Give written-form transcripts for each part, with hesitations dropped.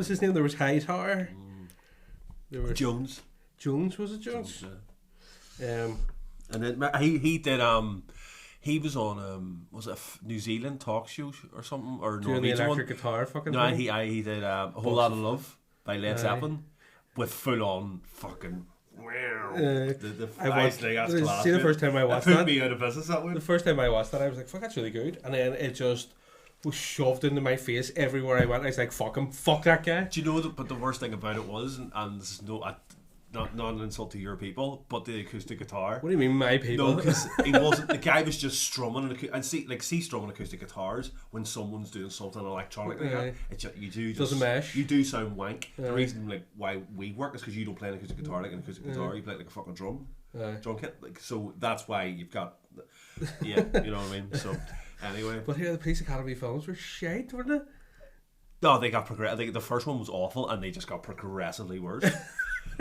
was his name? There was Hightower. There was Jones. Jones, was it Jones? And then he did he was on was it a New Zealand talk show or something, or doing the Norwegian electric one? guitar fucking No, thing. he did a whole lot of love by Led Zeppelin with full on fucking. See, the first time I watched put that, me out of business that way. the first time I watched that, I was like, "Fuck, that's really good," and then it just was shoved into my face everywhere I went. I was like, "Fuck him, fuck that guy." Do you know but the worst thing about it was, and this is not an insult to your people, but the acoustic guitar. What do you mean, my people? No, because he wasn't. The guy was just strumming and see strumming acoustic guitars when someone's doing something electronic like that. It's just, doesn't mesh. You do sound wank. The reason why we work is because you don't play an acoustic guitar like an acoustic guitar. You play it like a fucking drum kit. Like, so that's why you've got. Yeah, you know what I mean. So anyway, But here, the Police Academy films were shite, weren't they? no, they got the first one was awful, and they just got progressively worse.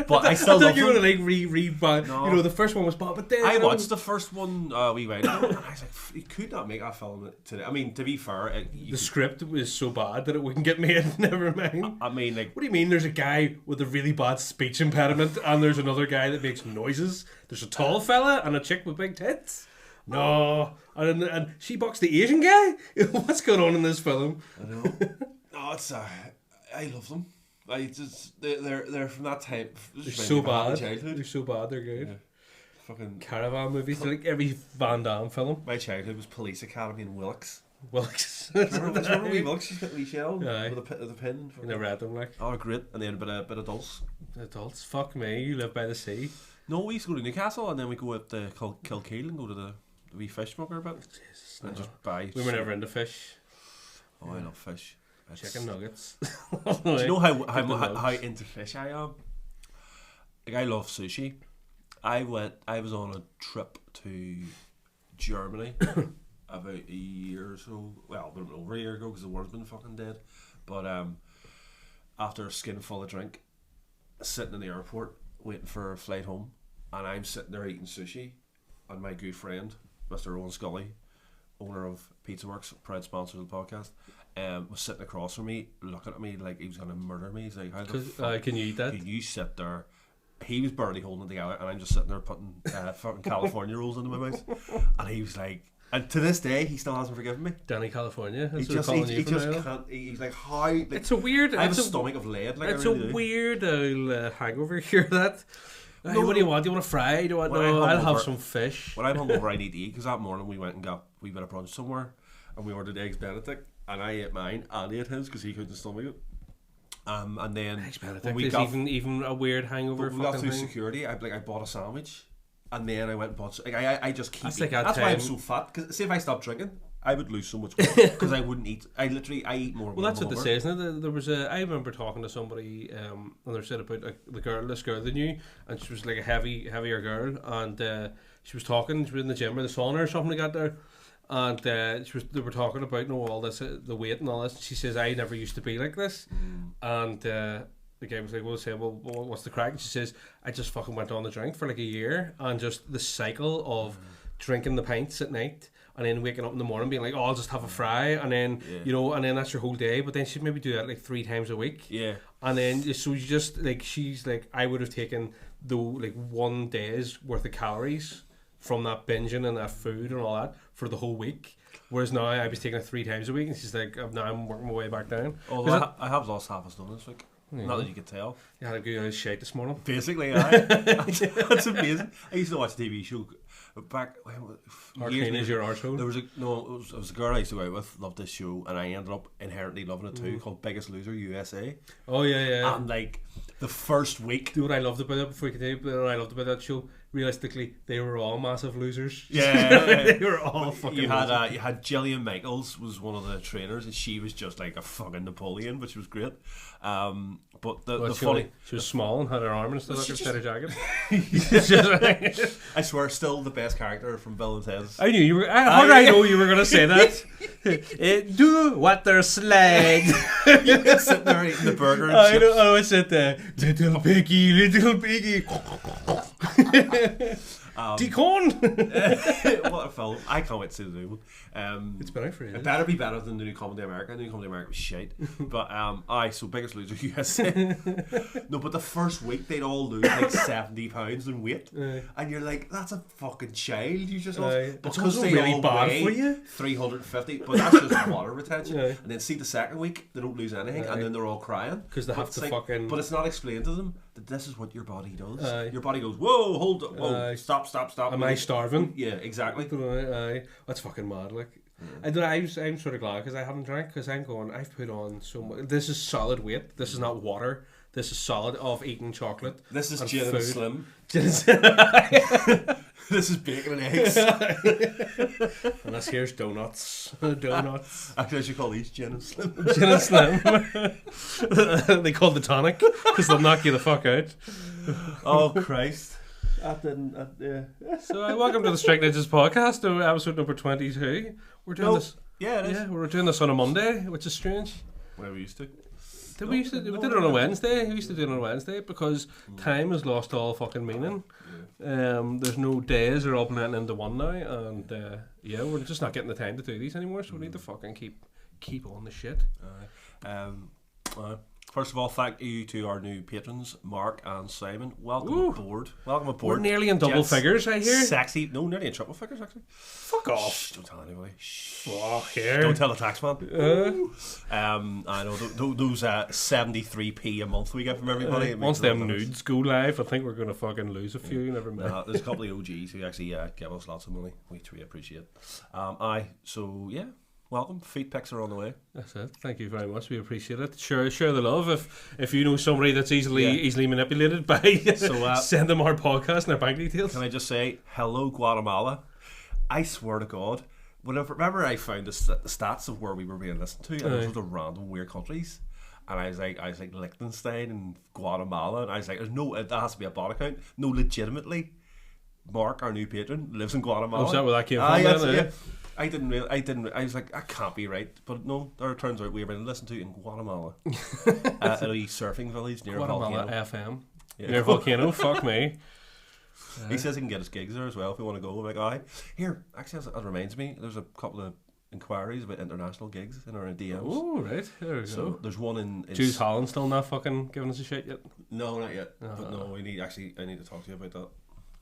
But I still love you them. were like read No. you know, the first one was bad, but then I watched the first one we went and I was like, you could not make that film today. I mean, to be fair, the script was so bad that it wouldn't get made. Never mind. I mean, like, What do you mean? There's a guy with a really bad speech impediment, and there's another guy that makes noises. There's a tall fella and a chick with big tits. No, and she boxed the Asian guy. What's going on in this film? I know. No, it's I love them. I just they're from that time. They're so bad. Childhood. They're so bad. They're good. Yeah. Fucking Caravan movies. They're like every Van Damme film. my childhood was Police Academy and Wilkes. Wilkes. Remember wee Wilkes? She's got a wee shell Aye. with a pin. I read them like Oh, great! And then a bit of dulce. adults. Fuck me. You live by the sea. No, we used to go to Newcastle and then we go up to Kilkeel and go to the wee fish smoker a bit Jesus, and no. just buy. We were never into fish. Oh, I love fish. Chicken nuggets. Do you know how nugs. into fish I am? Like, I love sushi. I was on a trip to Germany about a year or so. Well, a bit over a year ago because the world's been fucking dead. But after a skin full of drink, sitting in the airport waiting for a flight home, and I'm sitting there eating sushi, and my good friend, Mr. Owen Scully, owner of Pizza Works, proud sponsor of the podcast, was sitting across from me, looking at me like he was going to murder me. He's like, how the fuck Can you eat that? can you sit there? He was barely holding it together, and I'm just sitting there putting fucking California rolls into my mouth. And he was like, and to this day, he still hasn't forgiven me. Danny California. He That's what just, they're calling he you from just now on. can't. He's like, how? Like, It's a weird. I have a It's stomach of lead. Like, It's I really a do. weird hangover here. That. Hey, No, what do you want? Do you want a fry? Do you want? When I No, I'll have hungover- some fish. When I'm hungover, I need to eat because that morning we went and got we bit of brunch somewhere, and we ordered eggs Benedict, and I ate mine and he ate his because he couldn't stomach it. And then Eggs Benedict when we is got even a weird hangover. we got fucking through thing. security, I bought a sandwich, and then I went and bought. Like, I just keep. That's Eating. like that That's why I'm time- so fat. Because see, if I stopped drinking, I would lose so much weight because I wouldn't eat. I eat more. Well, that's what they say, isn't it? There was I remember talking to somebody, and they said about this girl they knew, and she was like a heavier girl, and she was talking. She was in the gym or the sauna or something like that there, and they were talking about all this, the weight and all this. She says, I never used to be like this, and the guy was like, well, what's the crack? And she says, I just fucking went on the drink for like a year, and just the cycle of drinking the pints at night. And then waking up in the morning being like, oh, I'll just have a fry, and then and then that's your whole day. But then she'd maybe do that like 3 times a week. Yeah. And then so you just like she's like, I would have taken like 1 day's worth of calories from that binging and that food and all that for the whole week. Whereas now I was taking it 3 times a week, and she's like, now I'm working my way back down. Although I have lost half a stone this week. Yeah. Not that you could tell. You had a good shite this morning. Basically, that's amazing. I used to watch a TV show back Arcane is your arsehole. There was it was a girl I used to go out with, loved this show, and I ended up inherently loving it too, called Biggest Loser USA. Oh yeah. And like the first week, Do what I loved about it before you could do what I loved about that show. Realistically, they were all massive losers. yeah, They were all fucking you losers. had Gillian Michaels was one of the trainers, and she was just like a fucking Napoleon, which was great. But the funny, she was small and had her arm instead of She her jacket. I I swear, still the best character from Bill and Ted's. knew you were. How did I know you were going to say that? Do what they're slag. Sitting there eating the burger and I chips. know. I said little piggy. Deacon! What a film. I can't wait to see the new one. It's been out for It ages. better be better than the new Comedy America. The new Comedy America was shite. But so Biggest Loser USA. No, but the first week they'd all lose like 70 pounds in weight, and you're like, that's a fucking child you just lost. It's Because also they really all bad weigh for you. 350, but that's just water retention. Yeah. And then see the second week they don't lose anything, and then they're all crying 'Cause they But have it's to fucking- But it's not explained to them that this is what your body does. Aye. Your body goes, whoa, hold up, whoa, Aye. stop. Am I starving? Yeah, exactly. Aye. That's fucking mad. Like, I'm sort of glad because I haven't drank because I'm going. I've put on so much. This is solid weight. This is not water. This is solid of eating chocolate. This is and Gin and food. Slim. Gin and Slim. This is bacon and eggs. And this here's donuts. Donuts. Actually, I should call these Gin and Slim. Gin and Slim. They call the tonic because they'll knock you the fuck out. Oh, Christ. So, welcome to the Strike Ninjas podcast, episode number 22. We're doing this. Yeah, it is. Yeah, we're doing this on a Monday, which is strange. Where we used to. We did it on a Wednesday. We used to do it on a Wednesday because time has lost all fucking meaning. There's no days; they're all blending into one now, and we're just not getting the time to do these anymore. So we need to fucking keep on the shit. First of all, thank you to our new patrons, Mark and Simon. Welcome Ooh. aboard. Welcome We're aboard. nearly in double Gents. figures, I hear. Sexy. No, nearly in triple figures, actually. Fuck off. Shh, don't tell anybody. Shh. Fuck here. Don't tell the tax man. I know those 73p a month we get from everybody. It makes Once a lot them of difference. nudes go live, I think we're gonna fucking lose a few. Never mind. There's a couple of OGs who actually give us lots of money, which we appreciate. So yeah, welcome. Feet pics are on the way. That's it. Thank you very much. We appreciate it. Share the love. If you know somebody that's easily manipulated by, So, send them our podcast and their bank details. Can I just say hello, Guatemala? I swear to God, remember I found the stats of where we were being listened to, and those were the random weird countries. And I was like Liechtenstein and Guatemala, and I was like, that has to be a bot account. No, legitimately, Mark, our new patron, lives in Guatemala. Oh, is that where that came from? Then, Yeah. I was like, I can't be right, but no, it turns out we were listened to in Guatemala, at a surfing village near Guatemala Volcano. FM. Yeah. Near Volcano. Fuck me. He says he can get us gigs there as well if we want to go. I'm like, aye. Here, actually, that reminds me, there's a couple of inquiries about international gigs in our DMs. Oh, right. There we So go. there's one in Juice Holland still not fucking giving us a shit yet. No, not yet. But no, I need to talk to you about that.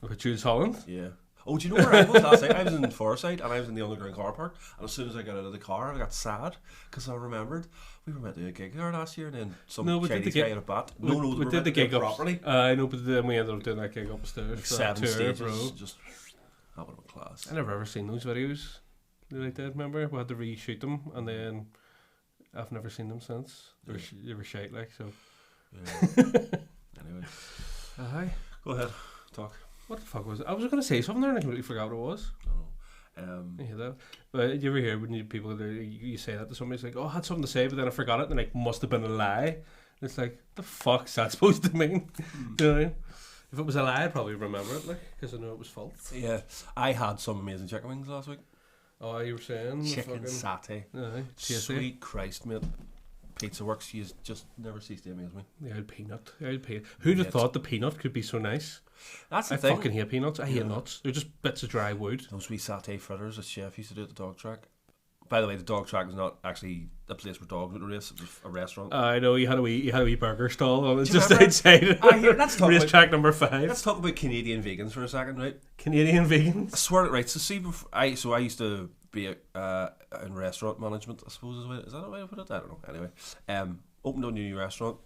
With Juice Holland? Yeah. Oh, do you know where I was last night? I was in Forsyth and I was in the underground car park. And as soon as I got out of the car, I got sad because I remembered we were meant to do a gig there last year, and then some No, we did Chinese the guy gig- in a bat. We we did the gig up. properly. I know, but then we ended up doing that gig upstairs. Like that 7 tour, stages. bro. Just that would have been class. I never ever seen those videos that I did, remember? We had to reshoot them, and then I've never seen them since. They were shite, like, so. Yeah. Anyway, Aye. go ahead, talk. What the fuck was it? I was going to say something there and I completely forgot what it was. I don't know. You hear that? But you ever hear when people, you say that to somebody, it's like, oh, I had something to say, but then I forgot it, and they're like, must have been a lie. And it's like, the fuck's that supposed to mean? You know what I mean? If it was a lie, I'd probably remember it, like, because I know it was false. Yeah, I had some amazing chicken wings last week. Oh, you were saying? Chicken satay. Aye, tasty. Sweet Christ, mate. Pizza Works, you just never cease to amaze me. The old peanut. Who'd have thought the peanut could be so nice? That's the I thing. fucking hate peanuts. I hate nuts. They're just bits of dry wood. Those wee satay fritters that Chef used to do at the dog track. By the way, the dog track was not actually a place where dogs would race. It was a restaurant. I know you had a wee burger stall on it Do you just remember? outside. Let's talk Racetrack number 5. Let's talk about Canadian vegans for a second, right? Canadian I vegans. swear it right. So see, I used to be in restaurant management, I suppose is that a way to put it? I don't know. Anyway, opened a new restaurant,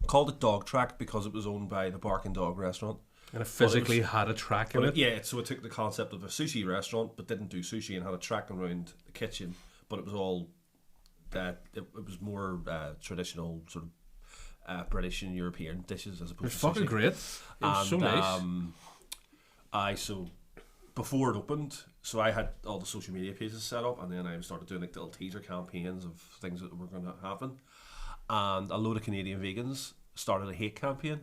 called it Dog Track because it was owned by the Bark and Dog restaurant. And it physically had a track in it. Yeah, so it took the concept of a sushi restaurant, but didn't do sushi and had a track around the kitchen. But it was all it was more traditional sort of British and European dishes as It opposed was to fucking sushi. great. It was so nice. So before it opened, so I had all the social media pages set up, and then I started doing like little teaser campaigns of things that were going to happen. And a load of Canadian vegans started a hate campaign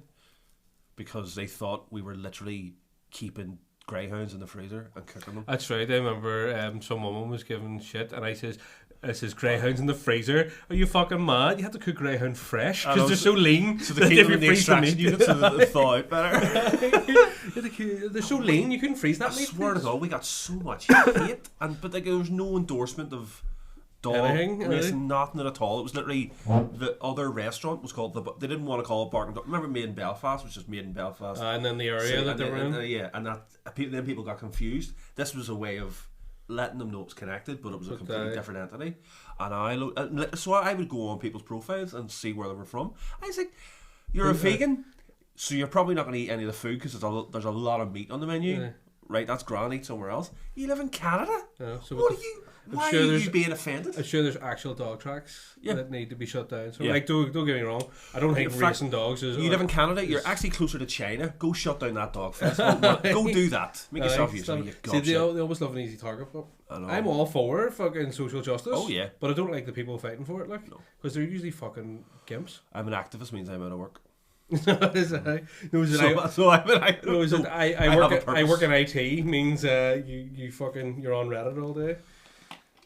because they thought we were literally keeping greyhounds in the freezer and cooking them. That's right. I remember some woman was giving shit, and I says, It says greyhounds in the freezer. Are you fucking mad? You have to cook greyhound fresh I because know, they're so lean. So they keep them in the extraction unit so that they thaw out better. They're so lean you couldn't freeze that I meat. swear to God, we got so much hate, but like, there was no endorsement of dog Anything, racing, nothing at all. It was literally the other restaurant was called they didn't want to call it Barking Dog. Remember Made in Belfast, which was Made in Belfast. And then the area that they were in. Yeah, and then people got confused. This was a way of letting them know it's connected, but it was a completely different entity. And so I would go on people's profiles and see where they were from. I was like, you're a vegan, so you're probably not going to eat any of the food because there's a lot of meat on the menu. Yeah. Right, that's grand, eat somewhere else. You live in Canada? So Why are you being offended? I'm sure there's actual dog tracks that need to be shut down. So, Yeah. like, don't get me wrong. I don't think racing dogs is... You live in Canada, you're actually closer to China. Go shut down that dog festival. Go do that. Make yourself useful, you See, they gobshite. always love an easy target. But I know. I'm all for fucking social justice. Oh, yeah. But I don't like the people fighting for it, like. No. Because they're usually fucking gimps. I'm an activist, means I'm out of work. I work in IT means you're on Reddit all day.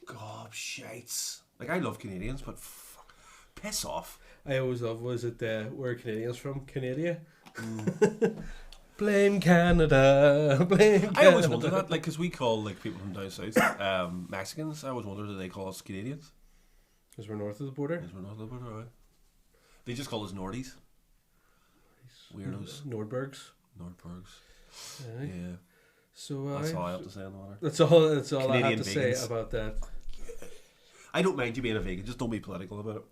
Gobshites. Like, I love Canadians, but piss off. I always love, where are Canadians from? Canada? Blame Canada. Blame Canada. I always wonder that, like, because we call, like, people from down south Mexicans. I always wonder, do they call us Canadians? Because we're north of the border. Because we're north of the border, right? They just call us Nordies. Weirdos. Nordbergs. Yeah. So That's all I have to say on the matter. That's all I Canadian have to say vegans. about that. I don't mind you being a vegan, just don't be political about it.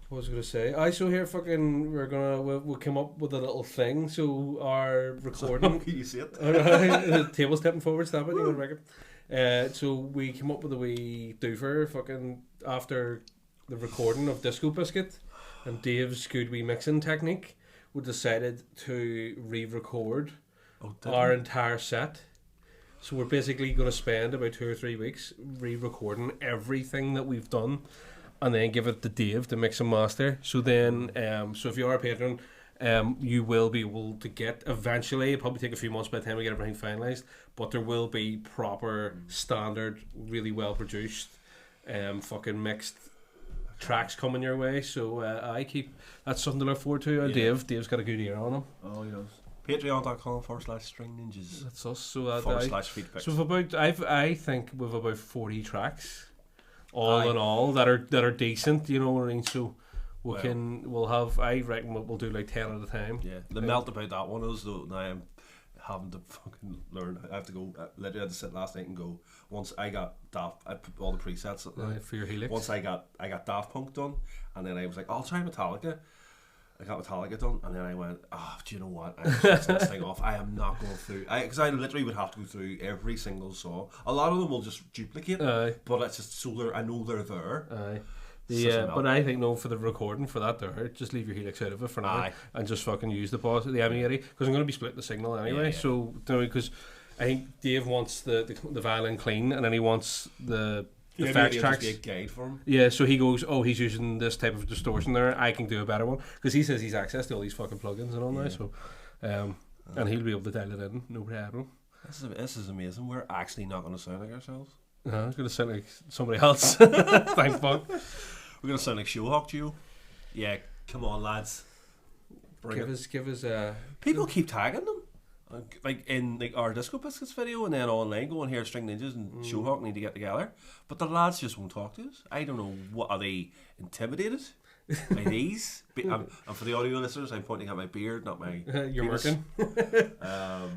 What was I gonna say? So here we'll come up with a little thing. So our recording. Can you see it? The table stepping forward, stab it. You want to record? So we came up with a wee doofer after the recording of Disco Biscuit and Dave's good wee mixing technique. We decided to re-record our entire set. So we're basically going to spend about 2 or 3 weeks re-recording everything that we've done, and then give it to Dave to mix and master. So then, so if you are a patron, you will be able to get eventually. It'll probably take a few months by the time we get everything finalised, but there will be proper, standard, really well produced, fucking mixed tracks coming your way. So that's something to look forward to. And Dave's got a good ear on him. Oh, he does. Patreon.com/stringninjas. That's us. So /feedback. So I think we've about 40 tracks, all in all, that are decent. You know what I mean? So I reckon we'll do like 10 at a time. Yeah. The melt about that one is though. Now I'm having to fucking learn. I have to go. Literally had to sit last night and go. Once I got Daft, I put all the presets for your Helix. Once I got Daft Punk done, and then I was like, I'll try Metallica. I got Metallica done, and then I went, do you know what? I'm just this thing off. I am not going through. Because I literally would have to go through every single song. A lot of them will just duplicate, but it's just so I know they're there. But I think for the recording for that there, just leave your Helix out of it for now and just fucking use the M80 because I'm going to be splitting the signal anyway. Yeah. So because I think Dave wants the violin clean, and then he wants the effects tracks. Be a guide for him. Yeah, so he goes, he's using this type of distortion there. I can do a better one because he says he's access to all these fucking plugins and all now. So, and he'll be able to dial it in, no problem. This is amazing. We're actually not going to sound like ourselves. It's going to sound like somebody else. Thank fuck. We're going to sound like Showhawk Duo. Yeah, come on, lads. Give us people keep tagging them. Like in our Disco Biscuits video, and then online going here, String Ninjas and Showhawk need to get together, but the lads just won't talk to us. I don't know, what are they intimidated by these? And for the audio listeners, I'm pointing at my beard, not my you're penis. working.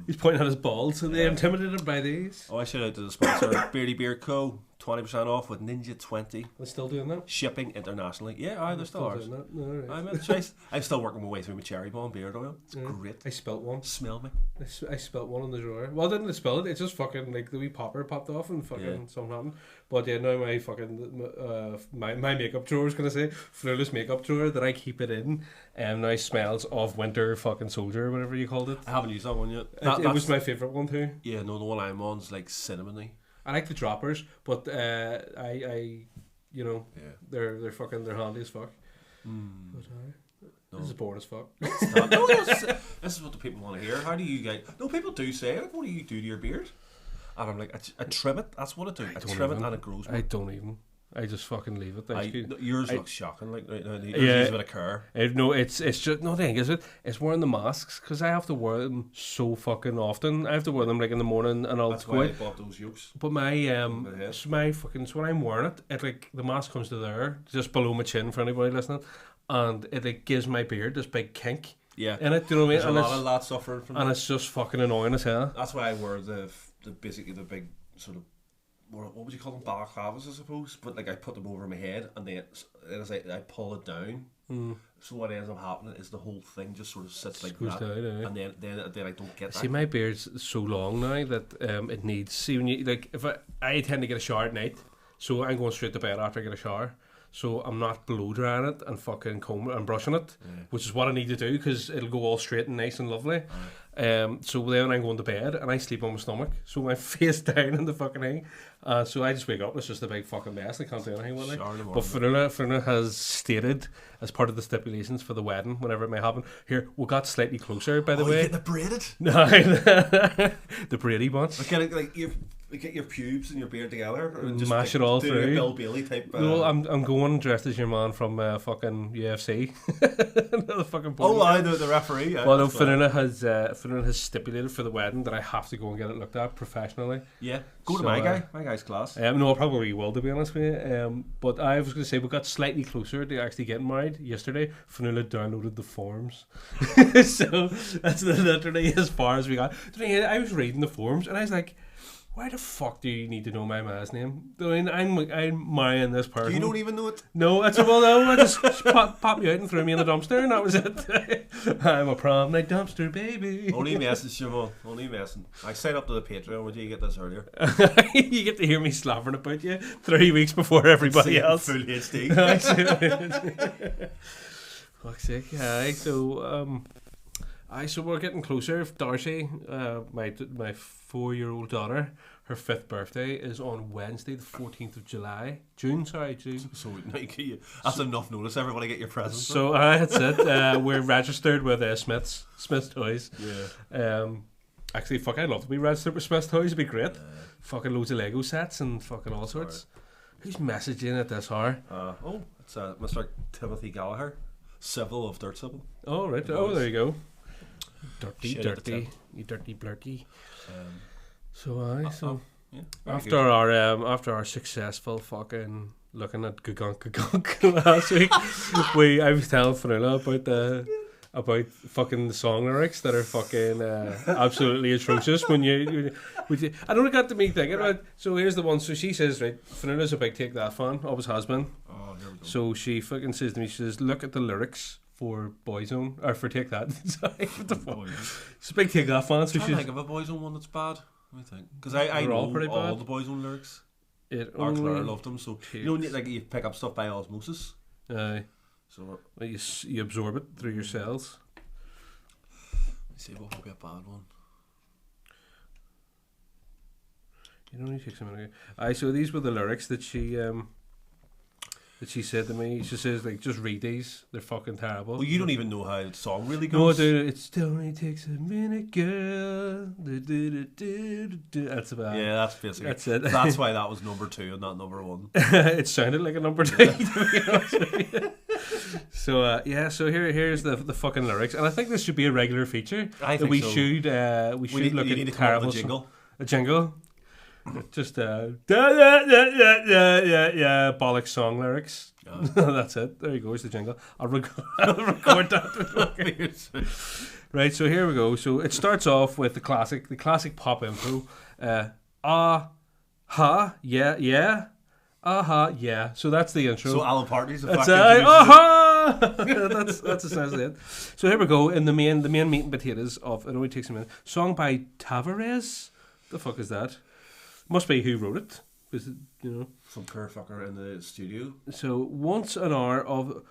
He's pointing at his balls. So they're intimidated by these. I shout out to the sponsor, Beardy Beard Co. 20% off with Ninja 20. They're still doing that? Shipping internationally. Yeah, they're still ours. Doing that? No, right. I'm still working my way through my cherry bomb beard oil. It's great. I spilt one. Smell me. I spilt one in the drawer. Well, I didn't spill it. It just fucking like the wee popper popped off and fucking something happened. But yeah, now my fucking my makeup drawer is gonna say flawless makeup drawer that I keep it in, and now smells of Winter fucking Soldier, whatever you called it. I haven't used that one yet. It was my favourite one too. Yeah, no, the one I'm on's like cinnamony. I like the droppers, but I they're fucking they're handy as fuck. But this is boring as fuck. No, this is what the people want to hear. How do you guys? No, people do say, like, what do you do to your beard? And I'm like, I trim it. That's what I do. I trim it and it grows. I don't even. I just fucking leave it. Yours looks shocking. Like right now, yours Yeah. is a bit of care. No, it's just no thing, is it? It's wearing the masks because I have to wear them so fucking often. I have to wear them like in the morning and I'll That's go why I out. bought those yokes. But my Yeah. so my fucking so when I'm wearing it like the mask comes to there, just below my chin for anybody listening, and it like gives my beard this big kink Yeah. in it. Do you know what I mean? There's a And lot it's, of lads suffering from and that. it's just fucking annoying as hell. That's why I wear the basically the big sort of what would you call them, balaclavas, I suppose. But like I put them over my head, and then as I pull it down. So what ends up happening is the whole thing just sort of sits like Goes that, down, and then I don't get that. See, my beard's so long now that it needs. See, when you like, if I tend to get a shower at night, so I'm going straight to bed after I get a shower. So I'm not blow drying it and fucking combing and brushing it, which is what I need to do because it'll go all straight and nice and lovely. So then I'm going to bed and I sleep on my stomach, so my face down in the fucking thing. So I just wake up, it's just a big fucking mess. I can't do anything with it. Shower in the But morning. Fernanda has stated as part of the stipulations for the wedding, whenever it may happen. Here, we got slightly closer, by the You way. get the braided. No, the Brady bunch. Like, kind of like you get your pubes and your beard together, and just Mash like, it all do through. a Bill Bailey type. No, I'm going dressed as your man from fucking UFC. The fucking Oh, I know the referee. Yeah, well, no, that's right. Fernanda has stipulated for the wedding that I have to go and get it looked at professionally. Yeah, go to So, my guy. My guy's class. No, I probably will, to be honest with you. But I was going to say we got slightly closer to actually getting married yesterday. Fernanda downloaded the forms, so that's literally as far as we got. I was reading the forms and I was like, why the fuck do you need to know my man's name? I mean, I'm marrying this person. You don't even know it. No, I said, well, no, I just pop me out and threw me in the dumpster, and that was it. I'm a prom night dumpster baby. Only messing, Siobhan. Only messing. I signed up to the Patreon. Would you get this earlier? You get to hear me slobbering about you 3 weeks before everybody else. Full HD. Fuck's sake. Aye, so so we're getting closer. Darcy, my 4-year-old daughter, her 5th birthday is on Wednesday, the 14th of July. June. So now that's enough notice. Everybody get your presents. So that's it. We're registered with Smith's Toys. Yeah. Actually, fuck, I'd love to be registered with Smith's Toys. It'd be great. Fucking loads of Lego sets and fucking all sorts. Who's messaging at this hour? It's Mr. Timothy Gallagher, Civil of Dirt Civil. Oh, right. Oh, there you go. Shout out to You dirty blurty. Yeah, very After good. after our successful fucking looking at Gugunk last week, I was telling Fernanda about fucking the song lyrics that are fucking absolutely atrocious. When you I don't got to me thinking about. So here's the one. So she says, right, Fernanda's a big Take That fan, always has been. Oh, here we go. So she fucking says to me, she says, look at the lyrics for Boyzone or for Take That. Sorry, what the fuck? She's a big Take That fan. So I can't she's think of a Boyzone one that's bad. Let me think. Because I They're know all pretty all bad. the Boyzone lyrics. only Our Claire loved them. So takes- you know, like you pick up stuff by osmosis. Aye. So Well, you absorb it through your cells. let's see what would be a bad one. You don't need to take some minute. Aye, so these were the lyrics that she said to me. She says, like, just read these. They're fucking terrible. Well, you don't even know how the song really No, goes. dude, it still only takes a minute, girl. That's about Yeah, that's basically. That's it. That's why that was number 2 and not number 1. It sounded like a number 2, to be honest with you. So, so here's the fucking lyrics. And I think this should be a regular feature. I That think we so. should look You at need to come up terrible with a jingle. A jingle. Just bollocks song lyrics. That's it. There you go. It's the jingle. I'll record that. Right. So here we go. So it starts off with the classic pop intro. Ha, yeah. Yeah. So that's the intro. So Alan Partridge. The That's fact that's essentially it. So here we go in the main meat and potatoes of it only takes a minute. Song by Tavares. The fuck is that? Must be who wrote it. Is it, some poor fucker in the studio. So once an hour of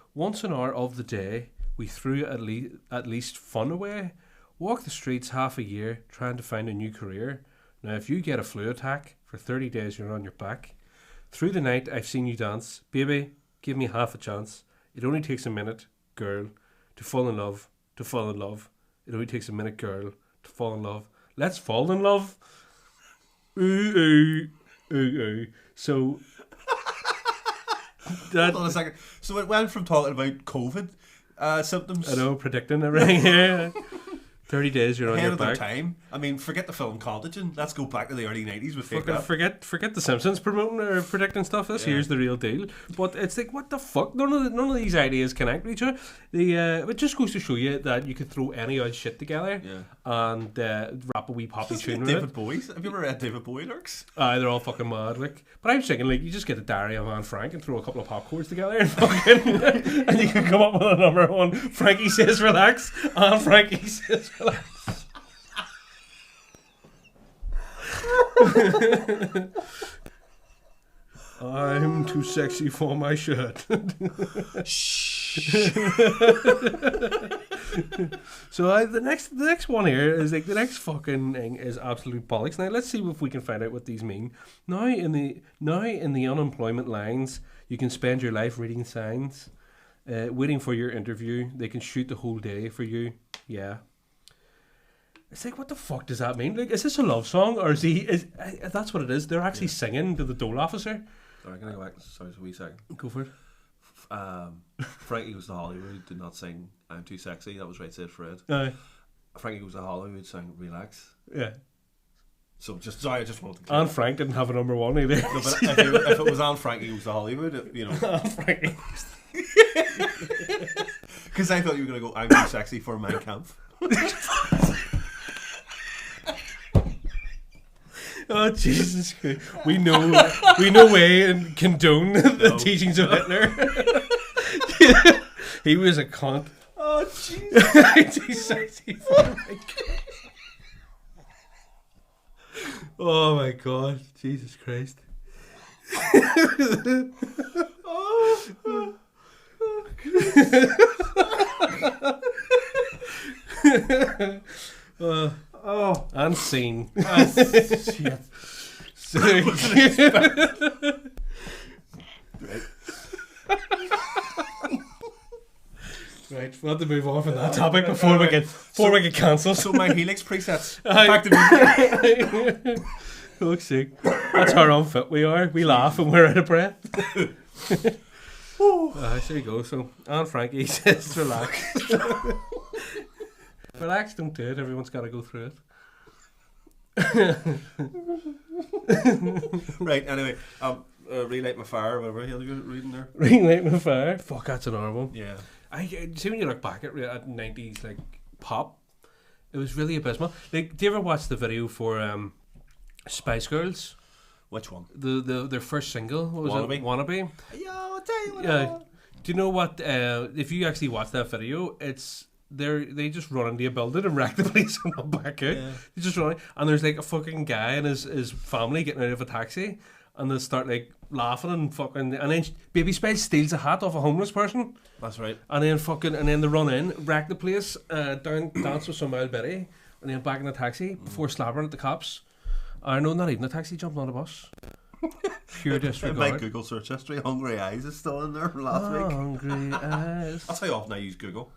the day, we threw at least fun away. Walk the streets half a year trying to find a new career. Now if you get a flu attack for 30 days, you're on your back. Through the night, I've seen you dance, baby. Give me half a chance. It only takes a minute, girl, to fall in love. To fall in love. It only takes a minute, girl, to fall in love. Let's fall in love. Ooh, ooh, ooh, ooh. So Hold on a second. So it went from talking about COVID symptoms. I know, predicting everything here. 30 days, you're on ahead your of their back. time. I mean, forget the film Contagion. Let's go back to the early 90s with fake that. Forget the Simpsons promoting or predicting stuff. Here's the real deal. But it's like, what the fuck? None of these ideas connect with each other. It just goes to show you that you could throw any old shit together and rap a wee poppy tune with David it. Bowie. Have you ever read David Bowie lyrics? They're all fucking mad. Like, but I'm thinking, like, you just get a diary of Anne Frank and throw a couple of pop chords together and fucking, and you can come up with a number one. Frankie says relax. Anne Frankie says relax. I'm too sexy for my shirt. So the next one here is like the next fucking thing is absolute bollocks. Now let's see if we can find out what these mean. Now in the unemployment lines, you can spend your life reading signs, waiting for your interview. They can shoot the whole day for you. Yeah. It's like, what the fuck does that mean? Like, is this a love song, or that's what it is? They're actually singing to the dole officer. Sorry, can I go back? Sorry, a wee second. Go for it. Frankie Goes to Hollywood did not sing I'm Too Sexy. That was Right Said Fred. Frankie Goes to Hollywood sang Relax. Yeah. So I just wanted to clear. Anne Frank didn't have a number one either. No, but if it was Anne Frankie Goes to Hollywood, you know. Anne Frank. Because I thought you were going to go I'm Too Sexy for Mein Kampf. Oh Jesus Christ! We know way and condone the teachings of Hitler. He was a cunt. Oh Jesus! Oh my God! Jesus Christ! And scene. Shit. Right, we'll have to move on from that topic before we get cancelled. So my Helix presets. Back to me. Fuck's sake. That's how unfit we are. We laugh and we're out of breath. There you go. So Anne Frankie says relax. Relax, don't do it. Everyone's got to go through it. Right, anyway, Relight My Fire, whatever you're reading there. Relight My Fire. Fuck, that's another one. Yeah. I see when you look back at 90s like pop, it was really abysmal. Like, do you ever watch the video for Spice Girls? Which one? Their first single. What was Wannabe? it? Wannabe. Yo, I'll tell you what. Do you know what? If you actually watch that video, they just run into a building and wreck the place and come back out. Yeah. They just run, and there's like a fucking guy and his family getting out of a taxi, and they start like laughing and fucking, and then Baby Spice steals a hat off a homeless person. That's right. And then they run in, wreck the place, dance with some old Betty, and then back in the taxi before slabbering at the cops. No, not even a taxi, jumping on a bus. Pure disregard. My Google search history, Hungry Eyes is still in there from last week. Hungry Eyes. That's how often I use Google.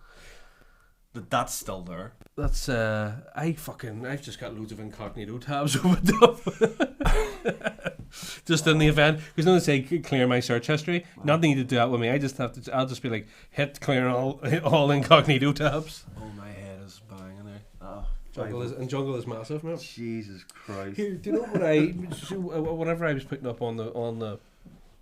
That's still there. That's I've just got loads of incognito tabs opened up. Just in the event, because no, they say clear my search history. Nothing to do that with me. I'll just be like hit clear all incognito tabs. Oh, my head is banging there. Jungle is massive, man. Jesus Christ. Here, do you know what whenever I was putting up on the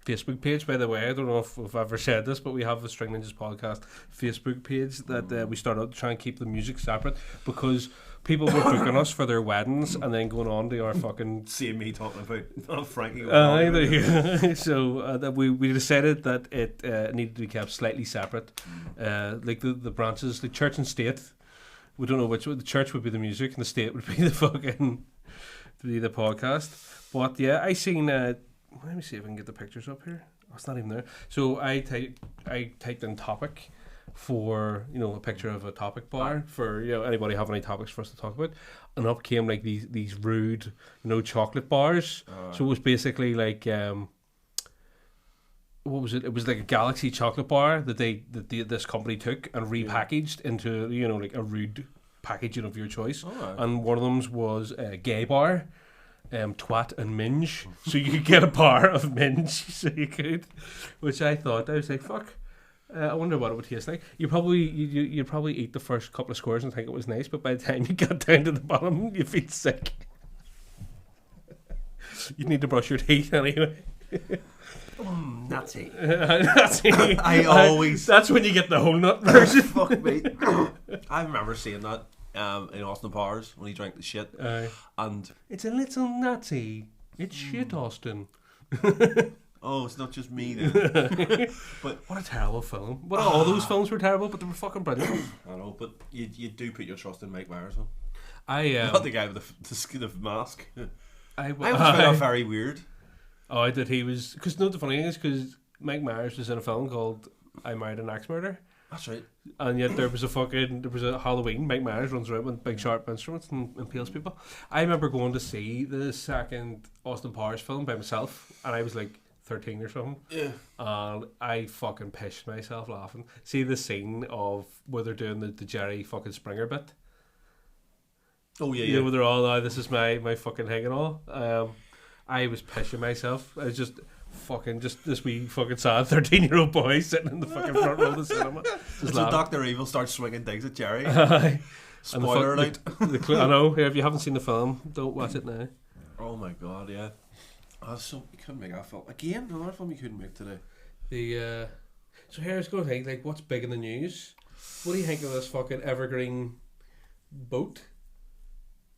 Facebook page, by the way, I don't know if I've ever said this, but we have the String Ninjas podcast Facebook page that we started to try and keep the music separate because people were booking us for their weddings and then going on to our fucking... Seeing me talking about Frankie. So that we decided that it needed to be kept slightly separate. Like the branches, like church and state. We don't know which. The church would be the music and the state would be the fucking... the podcast. But yeah, I seen... let me see if I can get the pictures up here. Oh, it's not even there. So I typed in topic for, a picture of a topic bar for, anybody have any topics for us to talk about, and up came like these rude, chocolate bars. So it was basically like what was it? It was like a Galaxy chocolate bar that this company took and repackaged into like a rude packaging of your choice. Right. And one of them was a gay bar. twat and minge, so you could get a bar of minge, so you could, which I thought, I was like, fuck. I wonder what it would taste like. You'd probably eat the first couple of squares and think it was nice, but by the time you got down to the bottom, you feel sick. You'd need to brush your teeth anyway. Nazi. Nazi. That's when you get the whole nut version. Fuck me. I remember seeing that in Austin Powers when he drank the shit. And it's a little nutty. It's shit, Austin. Oh, it's not just me then. But what a terrible film. Well, all those films were terrible, but they were fucking brilliant. I know, but you do put your trust in Mike Myers, though. Not the guy with the skin of mask. I was found that very weird. Oh, I did. He was because the funny thing is because Mike Myers was in a film called I Married an Axe Murderer. That's right. And yet there was a Halloween. Mike Myers runs around with big sharp instruments and impales people. I remember going to see the second Austin Powers film by myself, and I was like 13 or something. Yeah. And I fucking pissed myself laughing. See the scene of where they're doing the Jerry fucking Springer bit. Oh yeah, you know, where they're all, this is my fucking thing and all. I was pissing myself. I was just this wee fucking sad 13-year-old boy sitting in the fucking front row of the cinema. So Dr. Evil starts swinging things at Jerry. Spoiler alert. I know. If you haven't seen the film, don't watch it now. Oh my god, yeah. So you couldn't make that film again. Another film you couldn't make today. So here's going to think, like, what's big in the news? What do you think of this fucking evergreen boat?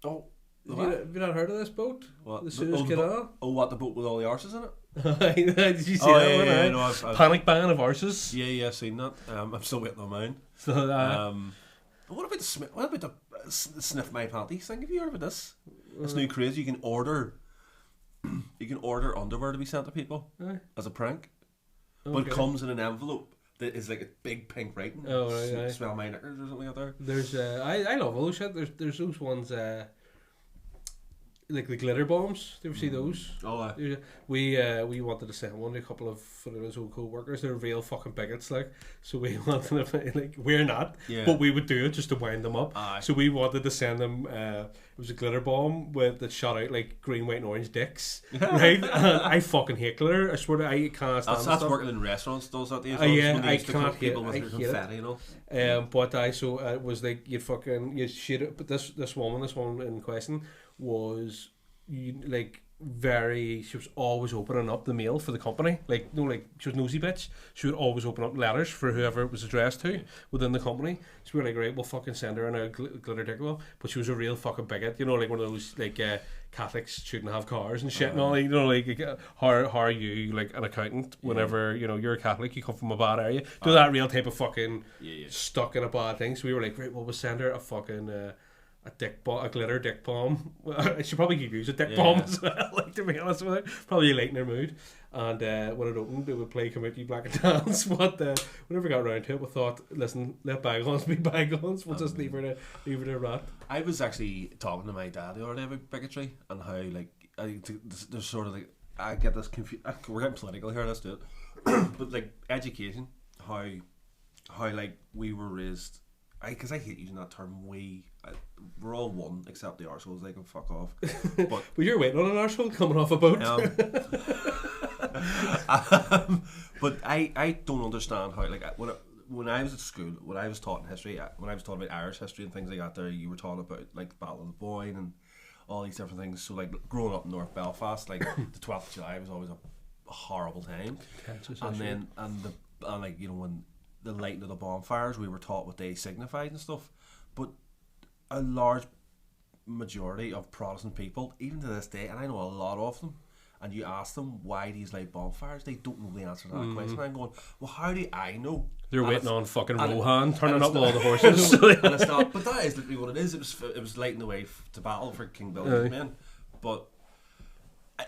Oh, have you not heard of this boat? What? The Suez Canal? What, the boat with all the arses in it? Did you see that one? Yeah, no, I've Panic ban of arses. Yeah, I've seen that. I'm still waiting on mine. So what about the sniff my panties thing? Have you heard about this? This new craze. You can order underwear to be sent to people as a prank, but it comes in an envelope that is like a big pink writing. Oh, right. Smell my knickers or something out there. There's I love all those shit. There's those ones like the glitter bombs. Do you ever see those? Oh, we wanted to send one to a couple of those old co-workers. They're real fucking bigots, like. So we wanted to, like, we're not, but we would do it just to wind them up. So we wanted to send them. It was a glitter bomb that shot out like green, white, and orange dicks. Right? And I fucking hate glitter. I swear to I can't stand. That's working in restaurants. Does that? I can't hate people with their confetti, you know. But it was like you'd shit it. But this woman in question was she was always opening up the mail for the company, like she was nosy bitch. She would always open up letters for whoever it was addressed to within the company. So we were like, right, we'll fucking send her in a glitter dick wall. But she was a real fucking bigot, you know, like one of those like Catholics shouldn't have cars and shit and all, you know, like how are you like an accountant whenever you know you're a Catholic, you come from a bad area, do that real type of fucking stuck in a bad thing. So we were like, right, well, we'll send her a fucking a glitter dick bomb. I should probably use a dick bomb as well, like, to be honest with you. Probably lighten her mood. And when it opened, it would play Come Out You Black and Dance. But whenever we got around to it, we thought, listen, let bygones be bygones. We'll just leave her to rot. I was actually talking to my dad the other day about bigotry and how, like, there's sort of like, I get this confused. We're getting political here, let's do it. But like education, how like we were raised. Because I hate using that term. We're all one except the arseholes. They can fuck off. But well, you're waiting on an arsehole coming off a boat. But I don't understand how, like, when I was at school, when I was taught in history, when I was taught about Irish history and things like that, there you were taught about like the Battle of the Boyne and all these different things. So like growing up in North Belfast, like the 12th of July was always a horrible time. And like, you know, when the lighting of the bonfires, we were taught what they signified and stuff. But a large majority of Protestant people, even to this day, and I know a lot of them, and you ask them why these light bonfires, they don't know the answer to that question. I'm going, well, how do I know? They're waiting on fucking Rohan turning up with all the horses. And it's not, but that is literally what it is. It was lighting the way to battle for King Billy's men. But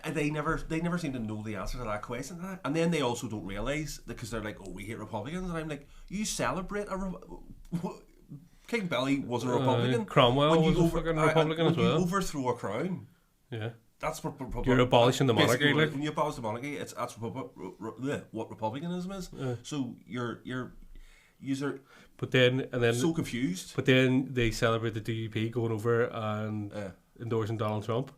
they never seem to know the answer to that question. And then they also don't realise, because they're like, oh, we hate Republicans. And I'm like, you celebrate King Billy was a Republican. Cromwell was a fucking Republican as well. When you overthrow a crown, that's what you're abolishing the monarchy. Like, when you abolish the monarchy, that's what republicanism is. So you're but then so confused. But then they celebrate the DUP going over and endorsing Donald Trump.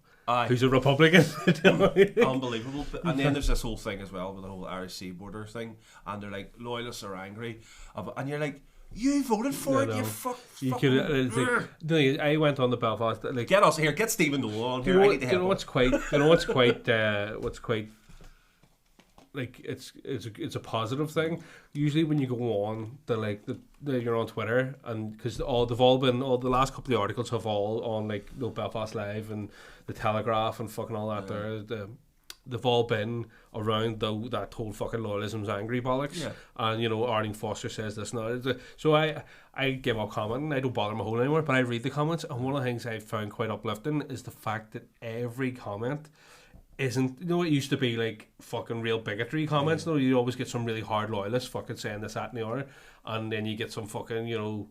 who's a Republican. Unbelievable. And then there's this whole thing as well with the whole Irish Sea border thing, and they're like, loyalists are angry, and you're like, you voted for it, you fuck. You could. I went on the Belfast. Like, get us here, get Stephen Noel on here. You know what's quite. What's quite. Like it's a positive thing. Usually when you go on you're on Twitter, and because the last couple of articles have all on like Belfast Live and the Telegraph and fucking all that they've all been around that whole fucking loyalism's angry bollocks. And Arlene Foster says this now. So I give up commenting. I don't bother my whole anymore, but I read the comments, and one of the things I found quite uplifting is the fact that every comment isn't, it used to be like fucking real bigotry comments. No, you always get some really hard loyalists fucking saying this, that, and the other, and then you get some fucking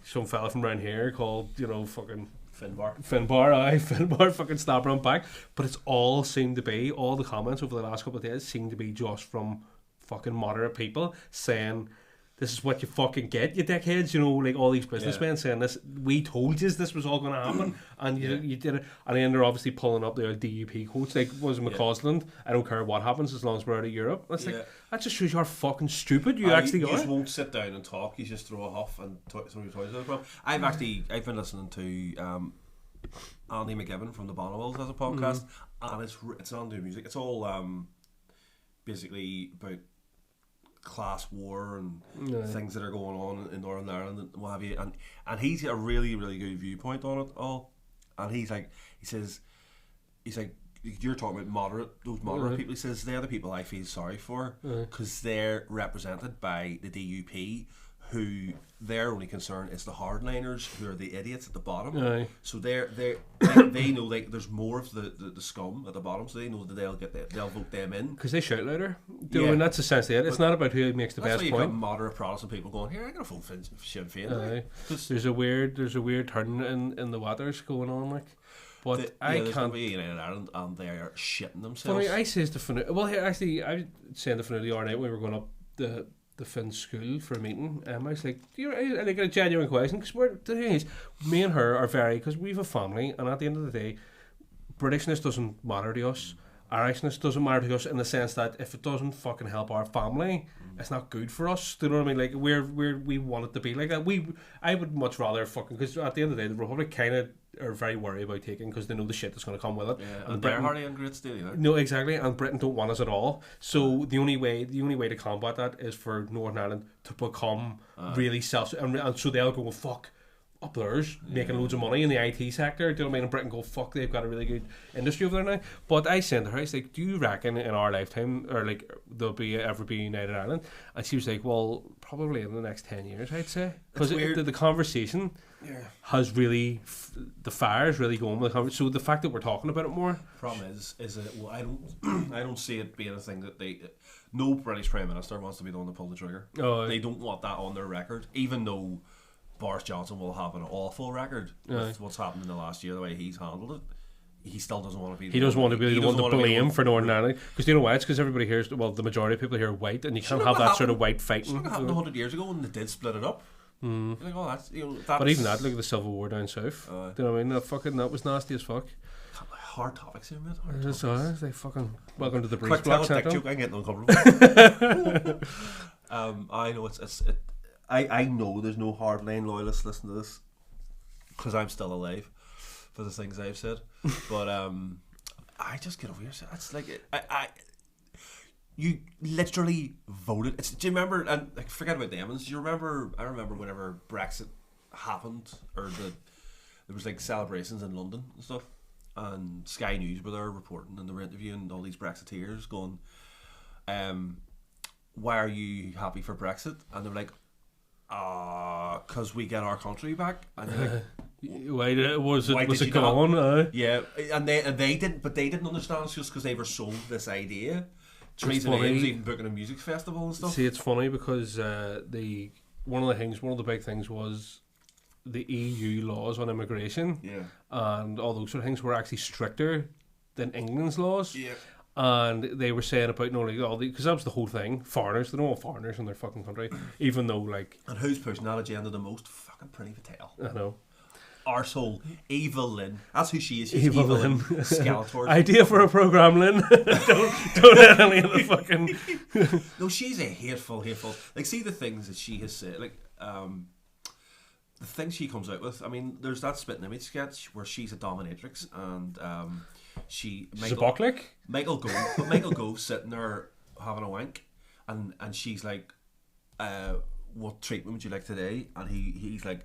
some fella from around here called fucking Finbar fucking stab around back. But it's all the comments over the last couple of days seem to be just from fucking moderate people saying, this is what you fucking get, you dickheads. Like all these businessmen saying this. We told you this was all going to happen, and you did it. And then they're obviously pulling up the old DUP quotes, like was McCausland. I don't care what happens as long as we're out of Europe. That's like, that just shows you how fucking stupid you actually are. You just won't sit down and talk. You just throw a huff and throw your toys out. Well, I've been listening to Andy McGibbon from the Bonneville's as a podcast, and it's on new music. It's all basically about class war and things that are going on in Northern Ireland and what have you, and he's got a really, really good viewpoint on it all. And he says you're talking about those moderate people. He says they're the people I feel sorry for, because they're represented by the DUP, who their only concern is the hardliners, who are the idiots at the bottom. So they know there's more of the scum at the bottom, so they know that they'll vote them in because they shout louder. And that's essentially it. It's not about who makes the best point. That's why you've got moderate Protestant people going, here, I'm going to vote Sinn Féin. There's a weird turn in the waters going on, like. But there's can't be United Ireland, and they are shitting themselves. Funny, I says to Finn. Well, here actually, I was saying to Finn the other night when we were going up the Finn school for a meeting. I was like, I got a genuine question, because the thing is, me and her are because we have a family, and at the end of the day, Britishness doesn't matter to us. Irishness doesn't matter to us, in the sense that if it doesn't fucking help our family, it's not good for us. Do you know what I mean? Like we want it to be like that. I would much rather fucking, because at the end of the day, the Republic kind of are very worried about taking, because they know the shit that's going to come with it. Yeah, and they're hardly in great state either. No, exactly, and Britain don't want us at all. So the only way to combat that is for Northern Ireland to become really self, and so they'll go, well, fuck, up theirs, making loads of money in the IT sector. Do you know what I mean? And Britain go, fuck, they've got a really good industry over there now. But I said to her, I was like, do you reckon in our lifetime, or like there'll ever be United Ireland? And she was like, well, probably in the next 10 years, I'd say, because the conversation has really the fire is really going with the conversation. So the fact that we're talking about it more. Problem is that, well, I don't see it being a thing that no British Prime Minister wants to be the one to pull the trigger. They don't want that on their record, even though Boris Johnson will have an awful record with what's happened in the last year, the way he's handled it. He still doesn't want to be. He doesn't want to be the one to blame for Northern Ireland, because you know why? It's because everybody here, the majority of people here are white, and you can't have that sort of white fighting. It happened 100 years ago when they did split it up. You're like, oh, that's but even that, look at the Civil War down south. Do you know what I mean? That was nasty as fuck. Hard topics here, mate. It's like fucking welcome to the Breeze Block. I'm getting uncomfortable. I know I know there's no hardline loyalists listening to this, because I'm still alive for the things I've said. But I just get over yourself. It's like you literally voted. Do you remember? And like, forget about the Emmons. Do you remember? I remember whenever Brexit happened, or there was like celebrations in London and stuff, and Sky News were there reporting, and they were interviewing all these Brexiteers, going, "Why are you happy for Brexit?" And they're like, because we get our country back. And like, was it gone? Yeah, and they didn't understand. It's just because they were sold this idea. Theresa May was even booking a music festival and stuff. See, it's funny because one of the big things was the EU laws on immigration, and all those sort of things were actually stricter than England's laws. Yeah. And they were saying about because that was the whole thing. Foreigners, they don't want foreigners in their fucking country, even though like. And who's pushing that agenda the most? Fucking Priti Patel. I know. arsehole, Evil Lynn. That's who she is. She's Evil Evil Lynn. Lynn. Skeletor. Idea for a program, Lynn. don't let any of the fucking. No, she's a hateful. Like, see the things that she has said. Like, the things she comes out with. I mean, there's that Spitting Image sketch where she's a dominatrix and she's a Bucklick. Michael Gove sitting there having a wank, and she's like, what treatment would you like today? And he's like,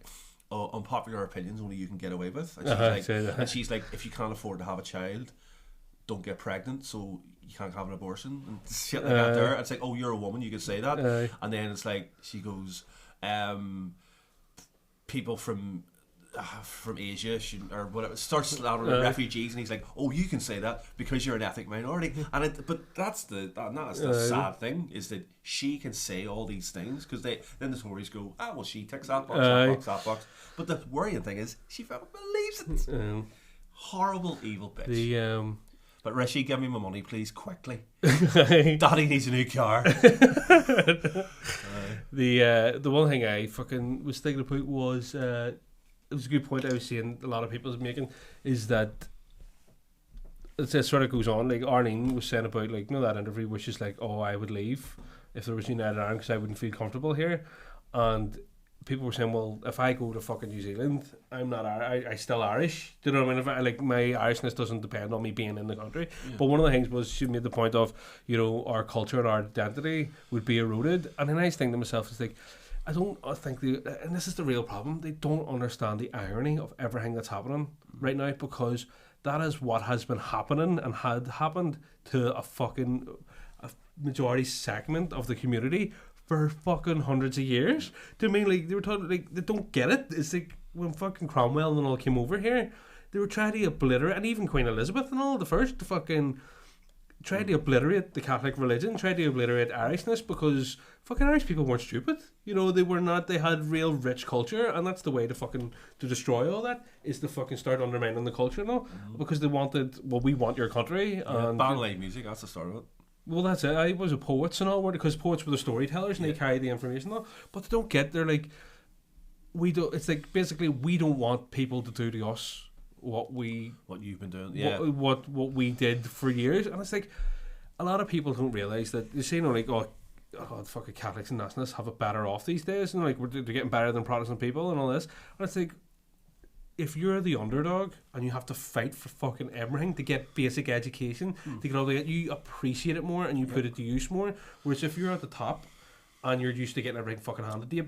oh, unpopular opinions only you can get away with. And she's like, if you can't afford to have a child, don't get pregnant, so you can't have an abortion and shit like that. There, it's like, oh, you're a woman, you can say that. And then it's like she goes, people from Asia or whatever starts slandering refugees, and he's like, oh, you can say that because you're an ethnic minority. And but that's the sad thing, is that she can say all these things because then the stories go, well, she ticks that box, that box. But the worrying thing is she fucking believes it. Horrible evil bitch. But Rishi, give me my money, please, quickly. Daddy needs a new car. The one thing I fucking was thinking about was it was a good point I was seeing a lot of people making, is that it sort of goes on. Like Arlene was saying about, like, you know, that interview where she's like, oh, I would leave if there was United Ireland because I wouldn't feel comfortable here. And people were saying, well, if I go to fucking New Zealand, I'm not I still Irish. Do you know what I mean? If I, like, my Irishness doesn't depend on me being in the country. Yeah. But one of the things was she made the point of, you know, our culture and our identity would be eroded. And the nice thing to myself is, like, I don't think and this is the real problem, they don't understand the irony of everything that's happening right now, because that is what has been happening and had happened to a majority segment of the community for fucking hundreds of years. Do you mean, like, they were talking, like, they don't get it? It's like when fucking Cromwell and all came over here, they were trying to obliterate, and even Queen Elizabeth and all, the first, to fucking tried to obliterate the Catholic religion, tried to obliterate Irishness, because fucking Irish people weren't stupid. You know, they were not. They had real rich culture, and that's the way to destroy all that, is to fucking start undermining the culture now, because they wanted, well, we want your country. And ban live music, that's the start of it. Well, that's it. I was a poets and all, because poets were the storytellers and they carried the information all. But they don't get, they're like, we don't. It's like, basically, we don't want people to do to us what you've been doing, what we did for years. And it's like, a lot of people don't realise that, you see, you know, like, oh, fucking Catholics and nationalists have it better off these days, and like, they're getting better than Protestant people and all this. And it's like, if you're the underdog and you have to fight for fucking everything to get basic education, to get all that, you appreciate it more and you put it to use more. Whereas if you're at the top and you're used to getting everything fucking handed to you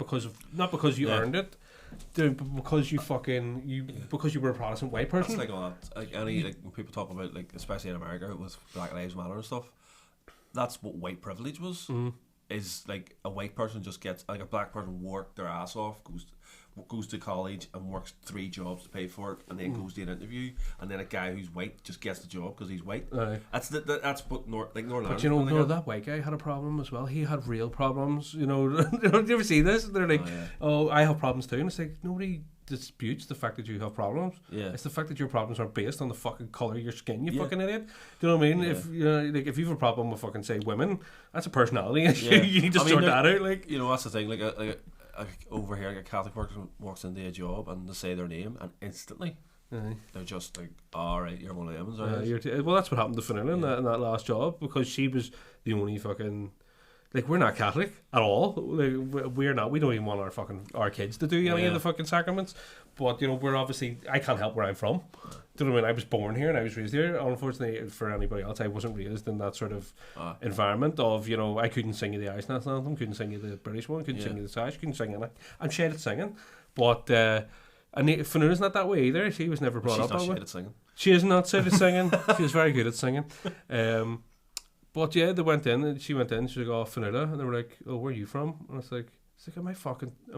not because you earned it, but because you were a Protestant white person. That's like all that. Like when people talk about, like, especially in America with Black Lives Matter and stuff, that's what white privilege was. Is like a white person just gets, like, a black person worked their ass off, goes to college and works 3 jobs to pay for it, and then goes to an interview, and then a guy who's white just gets the job because he's white. That's what Northern Ireland. But you know, that white guy had a problem as well. He had real problems. You know, do you ever see this? They're like, oh, I have problems too, and it's like, nobody disputes the fact that you have problems. It's the fact that your problems are based on the fucking colour of your skin, you fucking idiot. Do you know what I mean? If you know, like, if you have a problem with fucking, say, women, that's a personality issue. You need to sort that out. Like, you know, that's the thing. Like over here, like, a Catholic person walks into a job and they say their name, and instantly they're just like, alright, you're one of them. Well, that's what happened to Fionnuala in that last job, because she was the only fucking, like, we're not Catholic at all. Like, we're not. We don't even want our kids to do any of the fucking sacraments. But, you know, we're obviously, I can't help where I'm from. Do you know what I mean? I was born here and I was raised here. Unfortunately, for anybody else, I wasn't raised in that sort of environment of, you know, I couldn't sing you the Irish national anthem, couldn't sing you the British one, couldn't sing you the Scottish, couldn't sing any. I'm shit at singing, but Fionnuala's not that way either. She was never brought up that way. She's not shit at singing. She is not shit at singing. She was very good at singing. But yeah, they went in, and she went in, she was like, oh, Fionnuala, and they were like, oh, where are you from? And I was like, am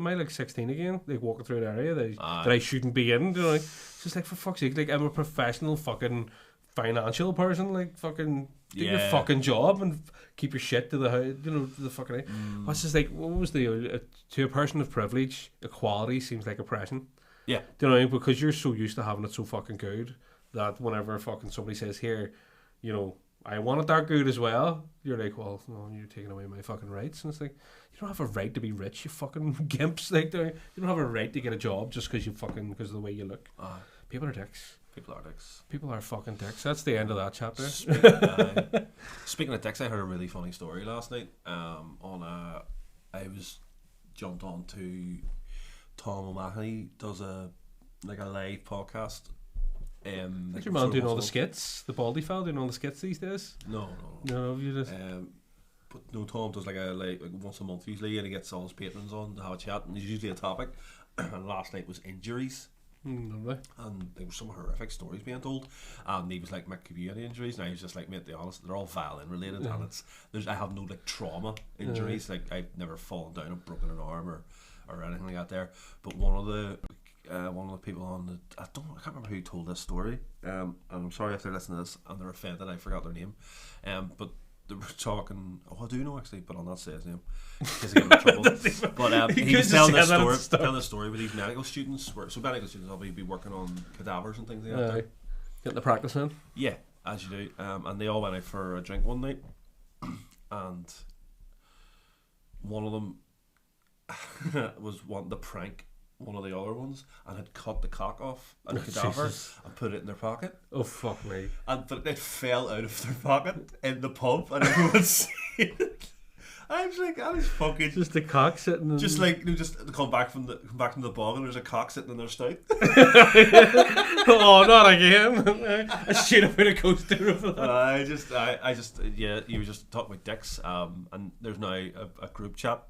I like 16 again? Like, walking through an area that I shouldn't be in? You know, like, she's like, for fuck's sake, like, I'm a professional fucking financial person, like, fucking do your fucking job and keep your shit to the house, you know, to the fucking house. It's just like, what was to a person of privilege, equality seems like oppression. Yeah. Do you know what I mean? Because you're so used to having it so fucking good that whenever fucking somebody says, here, you know, I want it that good as well. You're like, well, no, you're taking away my fucking rights. And it's like, you don't have a right to be rich, you fucking gimps. Like, you don't have a right to get a job just because because of the way you look. People are dicks. People are fucking dicks. That's the end of that chapter. Speaking of dicks, I heard a really funny story last night. I was jumped on to Tom O'Mahony does a live podcast. Is your man doing all the skits? The baldy fella doing all the skits these days? No. You just. But no, Tom does like once a month usually, and he gets all his patrons on to have a chat, and there's usually a topic. And last night was injuries. Lovely. And there were some horrific stories being told, and he was like, "Mick, have you any injuries?" And I was just like, "Mate, to be honest, they're all violin related, and I have no like trauma injuries. Like I've never fallen down and broken an arm or anything like that there." But one of the people on the I can't remember who told this story. And I'm sorry if they're listening to this and they're offended. I forgot their name. But they were talking. Oh, I do know actually, but I'll not say his name because I get in trouble. But he was telling this story with these medical students. So medical students obviously be working on cadavers and things like that. Getting the practice in. Yeah, as you do. And they all went out for a drink one night, and one of them was wanting to prank one of the other ones and had cut the cock off a cadaver and put it in their pocket. Oh fuck me! But it fell out of their pocket in the pub, and everyone seen it. I was like, that is fucking just a cock sitting. Just like just come back from the bog, and there's a cock sitting in their stout. Oh, not again! I should have put a coaster over that. I just you were just talking about dicks. And there's now a group chat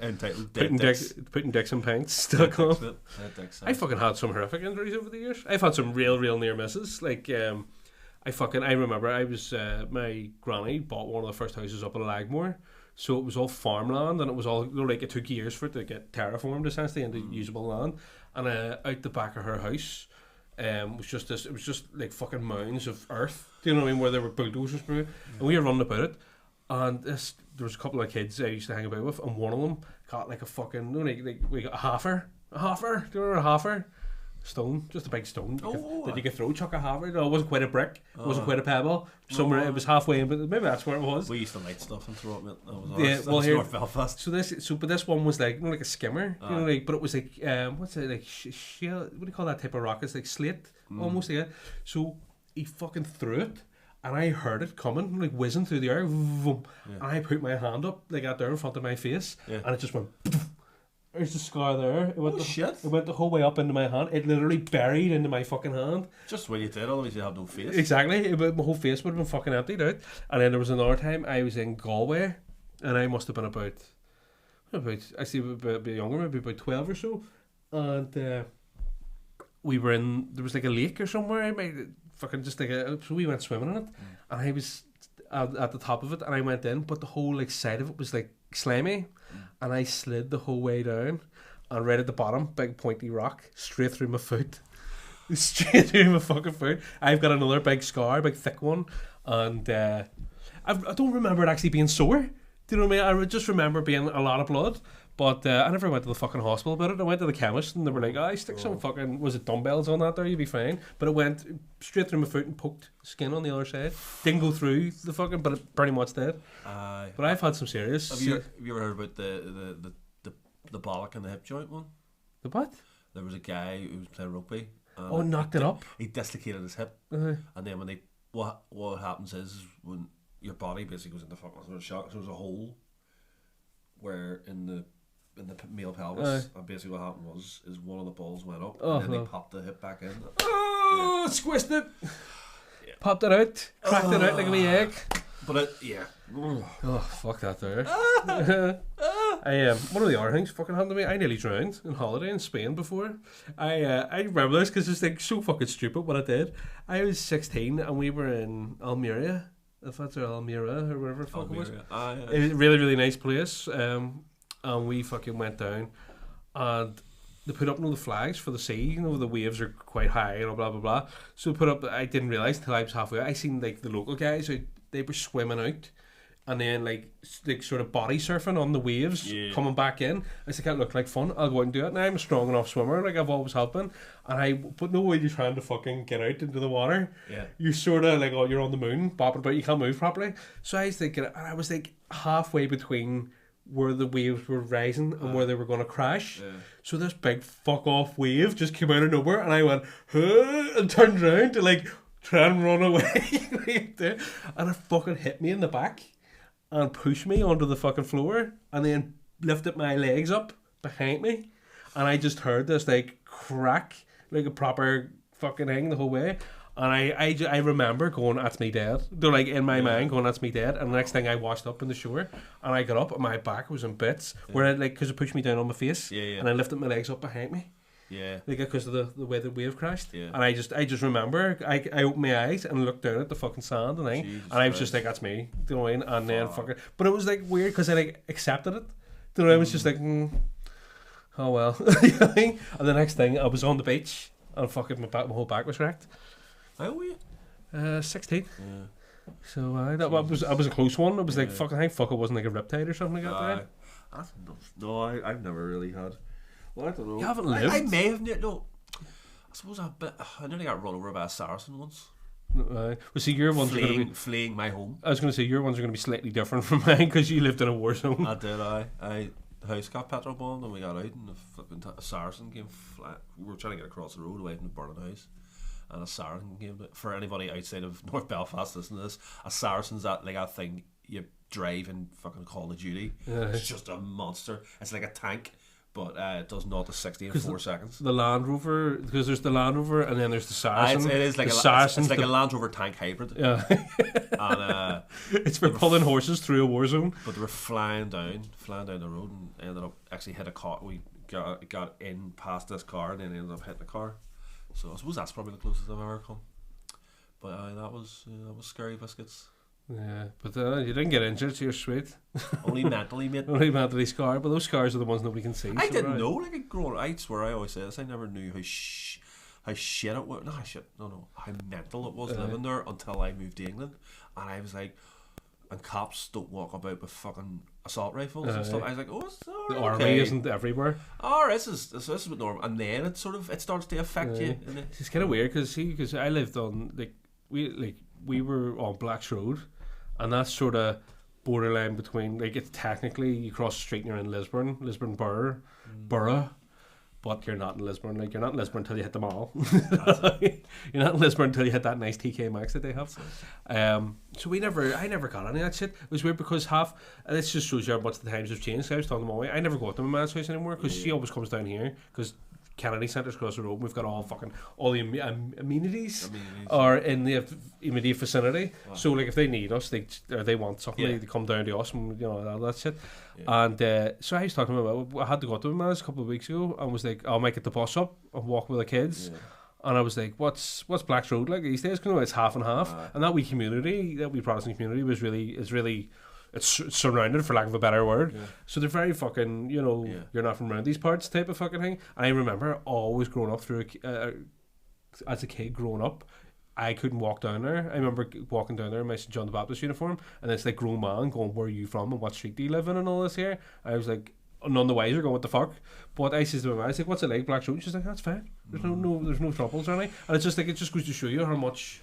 entitled Putting dicks in pints. I fucking had some horrific injuries over the years. I've had some real near misses. Like I remember I was my granny bought one of the first houses up in Lagmore, so it was all farmland, and it was all like it took years for it to get terraformed essentially into usable land. And out the back of her house was just this. It was just like fucking mounds of earth. Do you know what I mean? Where there were bulldozers through it, and we were running about it. And there was a couple of kids I used to hang about with, and one of them got like a fucking we got a halfer. Do you remember a halfer? Stone, just a big stone that you could throw, chuck a halfer. No, it wasn't quite a brick, it wasn't quite a pebble. Somewhere it was halfway in, but maybe that's where it was. We used to light stuff and throw it. That was North Belfast. But this one was like like a skimmer, but it was like what's it like? Shell? What do you call that type of rock? It's like slate, almost like. So he fucking threw it, and I heard it coming, like whizzing through the air. And I put my hand up like out there in front of my face, and it just went. There's the scar there. It went the whole way up into my hand. It literally buried into my fucking hand. Just when you did, otherwise you have no face. Exactly. My whole face would have been fucking emptied out. And then there was another time I was in Galway, and I must have been about actually a bit younger, maybe about 12 or so. And we were there was like a lake or somewhere. So we went swimming in it, and I was at the top of it, and I went in, but the whole like side of it was like slimy, and I slid the whole way down, and right at the bottom, big pointy rock straight through my foot, straight through my fucking foot. I've got another big scar, big thick one, and I don't remember it actually being sore. Do you know what I mean? I just remember being a lot of blood. But I never went to the fucking hospital about it. I went to the chemist, and they were like, stick some fucking, was it dumbbells on that there, you'd be fine. But it went straight through my foot and poked skin on the other side. Didn't go through the fucking, but it pretty much did. But I've had some serious. Have you ever heard about the bollock and the hip joint one? The what? There was a guy who was playing rugby. Knocked it up? He dislocated his hip. And then when what happens is when your body basically goes into fucking sort of shock, so there's a hole where in the male pelvis, and basically what happened is one of the balls went up, and then they popped the hip back in. Squished it. Popped it out, cracked it out like a wee egg. But fuck that there. One of the other things fucking happened to me. I nearly drowned on holiday in Spain before. I remember this because it's like so fucking stupid what I did. I was 16 and we were in Almeria. If that's Almira or whatever the fuck it was. It was a really nice place. And we fucking went down, and they put up the flags for the sea. The waves are quite high and blah blah blah. So put up. I didn't realise until I was halfway. I seen like the local guys. They were swimming out and then like sort of body surfing on the waves coming back in. I was like, that looked like fun. I'll go out and do it. And I'm a strong enough swimmer, like I've always have been. But no way you're trying to fucking get out into the water. Yeah. You're sort of like, oh, you're on the moon, bopping about, you can't move properly. So I was thinking, and I was like halfway between where the waves were rising and where they were going to crash. Yeah. So this big fuck off wave just came out of nowhere, and I went, huh, and turned around to like try and run away. And it fucking hit me in the back and pushed me onto the fucking floor, and then lifted my legs up behind me, and I just heard this like crack, like a proper fucking thing the whole way. And I remember going, that's me dead. They're like in my mind going, that's me dead. And the next thing I washed up in the shore, and I got up and my back was in bits, where I like, because it pushed me down on my face, and I lifted my legs up behind me. Yeah. Like, because of the way the wave crashed. Yeah. And I just remember, I opened my eyes and looked down at the fucking sand and thing, Jesus and I was Christ. just like, that's me. Do you know what I mean? And then fucking, but it was like weird because I like accepted it. Do you know, I was just like, oh well. You know what I mean? And the next thing, I was on the beach and fucking my whole back was wrecked. How old were you? 16. Yeah. So that was a close one. It was like fucking, I think fuck, it wasn't like a riptide or something like that. No, I've never really had. Well, I don't know. You haven't lived. I may have. No, I suppose I nearly got run over by a Saracen once. Well, see, your ones are going to be. Fleeing my home. I was going to say your ones are going to be slightly different from mine because you lived in a war zone. I did. The house got petrol bombed and we got out, and the flipping a Saracen came flat. We were trying to get across the road away from the burning house, and a Saracen came. For anybody outside of North Belfast listening to this, a Saracen's that like a thing you drive in fucking Call of Duty. It's just a monster. It's like a tank, but it does 0 to 60 in 4 seconds. The Land Rover, because there's the Land Rover and then there's the Saracen. It is like it's like a Land Rover tank hybrid. Yeah. And it's for pulling horses through a war zone. But they were flying down the road and ended up actually hit a car. We got in past this car and then ended up hitting the car. So I suppose that's probably the closest I've ever come. But that was scary biscuits. Yeah, but you didn't get injured, so you're sweet. Only mentally, mate. Only mentally scarred, but those scars are the ones nobody can see. I so didn't know, like growing up, I swear I always say this, I never knew how shit it was. How mental it was living there until I moved to England. And I was like, and cops don't walk about with fucking assault rifles and stuff. I was like, oh, it's all right, the army isn't everywhere. Oh, this is what normal. And then it starts to affect you. It's kind of weird because I lived on we were on Blacks Road, and that's sort of borderline between, like, it's technically you cross the street and you're in Lisburn borough, but you're not in Lisburn. Like, you're not in Lisburn until you hit the mall. You're not in Lisburn until you hit that nice TK Maxx that they have. So I never got any of that shit. It was weird because this just shows you how much the times have changed. I was talking to Molly, I never go up to my man's house anymore because she always comes down here because Kennedy Centre's across the road. We've got all the amenities are in the immediate vicinity. Wow. So like if they need us, they want something, they come down to us, and all that shit. Yeah. And so I was talking about, I had to go up to my man's a couple of weeks ago and was like, I might get the bus up and walk with the kids. Yeah. And I was like, what's Blacks Road like these days? Because it's half and half. And that wee Protestant community is really it's surrounded, for lack of a better word. Yeah. So they're very fucking, you're not from around these parts type of fucking thing. And I remember always growing up as a kid growing up, I couldn't walk down there. I remember walking down there in my St. John the Baptist uniform, and it's like grown man going, where are you from and what street do you live in and all this here. I was like, none the wiser, going, what the fuck. But I said to my mum, I was like, what's it like, Blacks Road? She's like, that's fine. There's no troubles or anything. And it's just like, it just goes to show you how much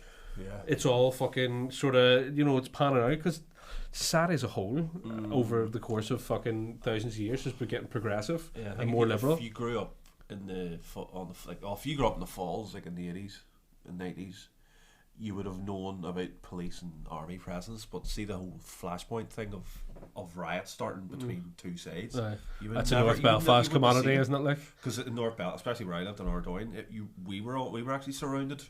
it's all fucking sort of, it's panning out, because sad as a whole over the course of fucking thousands of years has been getting progressive and more liberal. If you grew up in if you grew up in the Falls, like in the 80s and 90s, you would have known about police and army presence, but see the whole flashpoint thing of riots starting between two sides. That's a North Belfast commodity, isn't it? Like, because in North Belfast, especially where I lived in Ardoyne, we were actually surrounded.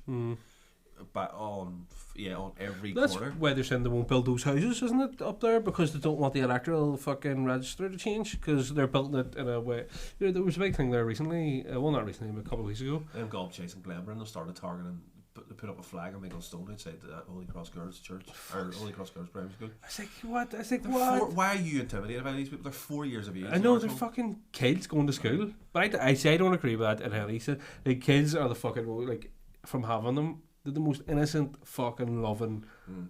But on every corner. That's why they're saying they won't build those houses, isn't it, up there? Because they don't want the electoral fucking register to change, because they're building it in a way. There was a big thing there recently, well, not recently, but a couple of weeks ago. Gob Chase and Glenburn, they started targeting. They put up a flag on Michael Stone outside the Holy Cross Girls Church, or Holy Cross Girls Primary School. I was like, what? I was like, what? Why are you intimidated by these people? They're 4 years of age. I know, they're fucking kids going to school. But I say I don't agree with that in any sense. Like, kids are the fucking, like, from having them, They're the most innocent, fucking loving,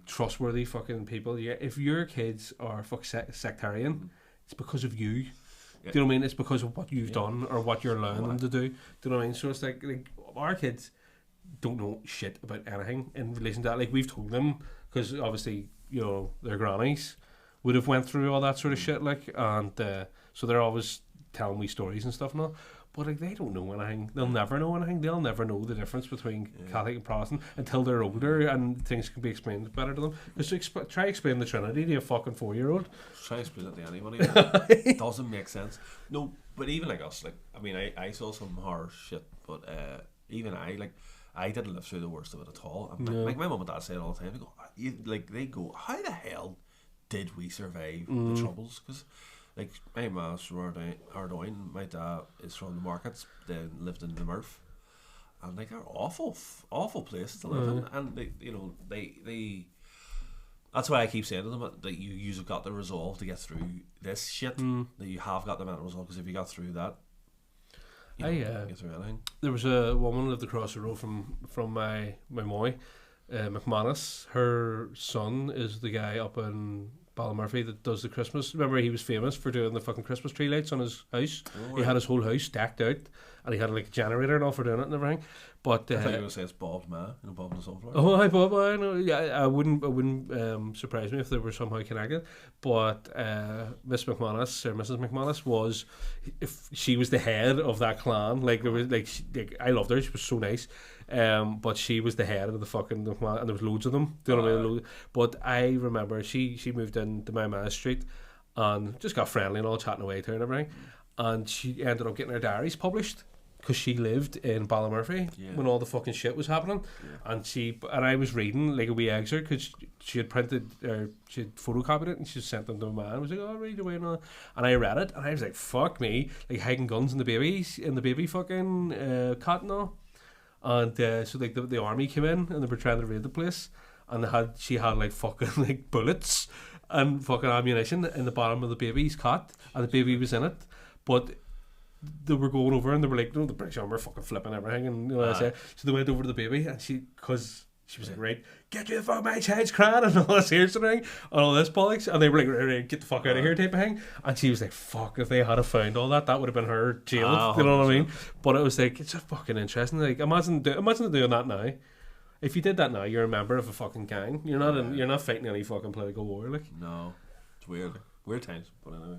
trustworthy fucking people. Yeah, if your kids are sectarian, it's because of you. Yeah. Do you know what I mean? It's because of what you've done or what you're learning them to do. Do you know what I mean? So it's like our kids don't know shit about anything in relation to that. Like, we've told them, because obviously, you know, their grannies would have went through all that sort of shit, like, and so they're always telling me stories and stuff and all. But like, they don't know anything. They'll never know anything. They'll never know the difference between Catholic and Protestant until they're older and things can be explained better to them. Just try explain the Trinity to a fucking 4-year-old. Try to explain it to anybody. It doesn't make sense. No, but even like us, like, I mean, I saw some horror shit, but even I didn't live through the worst of it at all. And like my mum and dad say it all the time. They go, how the hell did we survive the Troubles? Because like, my ma's from Ardoyne, my dad is from the Markets, then lived in the Murph, and like, they're awful places to live in, and they that's why I keep saying to them that you've got the resolve to get through this shit, that you have got the mental resolve, because if you got through that, you can get through anything. There was a woman who lived across the road from my moy, McManus. Her son is the guy up in Ballymurphy that does the Christmas. Remember, he was famous for doing the fucking Christmas tree lights on his house. He had his whole house decked out, and he had like a generator and all for doing it and everything. But I thought you were going to say it's Bob's ma, Bob and the Sunflower. Oh, hi Bob. I know. Yeah, I wouldn't surprise me if they were somehow connected. But Miss McManus or Mrs. McManus was, if she was the head of that clan. Like, there was like I loved her. She was so nice. But she was the head of the fucking McManus, and there was loads of them. Do you know what I mean? But I remember she moved into my man's street and just got friendly and all, chatting away to her and everything. And she ended up getting her diaries published, because she lived in Ballymurphy when all the fucking shit was happening, and I was reading like a wee excerpt, because she had printed or she had photocopied it and she sent them to my man. I was like, oh, read away and I read it and I was like, fuck me, like hiding guns in the baby fucking cot and all. And so like the army came in and they were trying to raid the place, and she had like fucking like bullets and fucking ammunition in the bottom of the baby's cot, and the baby was in it, but they were going over and they were like, no, the British Army are fucking flipping everything, and you know what I say. So they went over to the baby, and because she was like, right, get you the fuck, my child's crying and all this here sort of thing, and all this bollocks, and they were like, right, get the fuck out of here type of thing. And she was like, fuck, if they had found all that would have been her jailed, you know what I mean? But it was like, it's just fucking interesting. Like, imagine doing that now. If you did that now, you're a member of a fucking gang. You're not fighting any fucking political war, like. No, it's weird times, but anyway.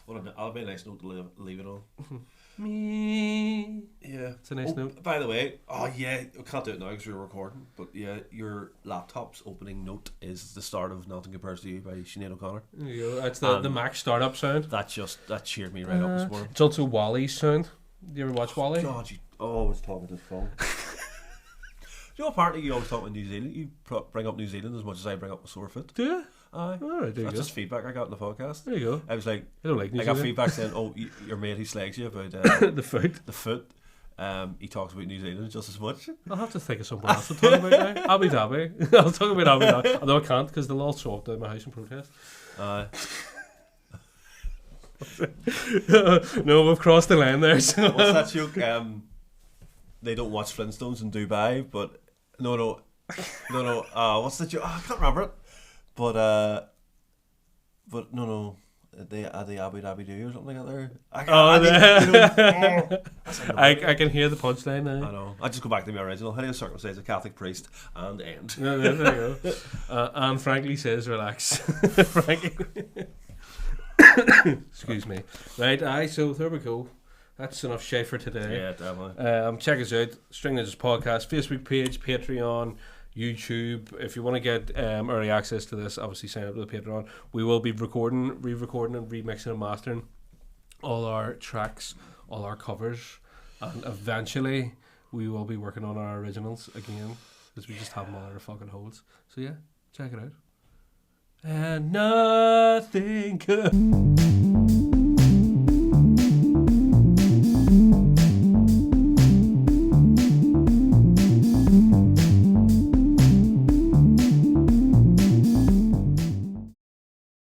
Well, that'll be a nice note to leave it on. Me. Yeah. It's a nice note. By the way, we can't do it now because we're recording, but yeah, your laptop's opening note is the start of Nothing Compares to You by Sinead O'Connor. There you go. That's the Mac startup sound. That cheered me right up this morning. It's also Wally's sound. Do you ever watch Wally? God, you always talking to the phone. You know, apparently you always talk about New Zealand. You bring up New Zealand as much as I bring up a sore foot. Do you? Aye. All right, That's just feedback I got in the podcast. There you go. I was like, I don't like New I Zealand. got feedback saying, oh, your mate who slags you about the foot. The foot. He talks about New Zealand just as much. I'll have to think of something else to talk about now. Abu Dhabi. I'll talk about Abu Dhabi. Although I can't, because they'll all show up to my house and protest. No, we've crossed the line there. So. What's that joke? They don't watch Flintstones in Dubai, but no. What's the joke? I can't remember it. But no. The Abu Dhabi do or something like that. I can hear the punchline now. I know. I just go back to my original. How do you circumcise a Catholic priest and end? There you go. And Frankly says, relax. Frankie. Excuse me. Right, so there we go. That's enough shit for today. Yeah, definitely. Check us out. String Ninjas Podcast, Facebook page, Patreon, YouTube. If you want to get early access to this, obviously sign up to the Patreon. We will be re-recording and remixing and mastering all our tracks, all our covers, and eventually we will be working on our originals again, because we just have them all in our fucking holes. So yeah, check it out. And nothing could